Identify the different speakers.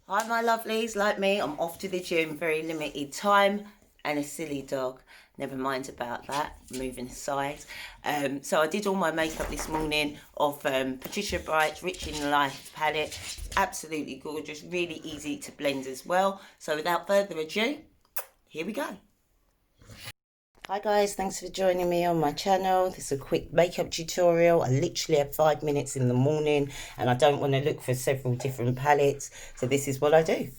Speaker 1: Hi my lovelies, like me, I'm off to the gym, very limited time, and a silly dog. Never mind about that, moving aside. So I did all my makeup this morning of Patricia Bright's Rich in Life palette. Absolutely gorgeous, really easy to blend as well. So without further ado, here we go. Hi guys, thanks for joining me on my channel. This is a quick makeup tutorial. I literally have 5 minutes in the morning and I don't want to look for several different palettes. So this is what I do.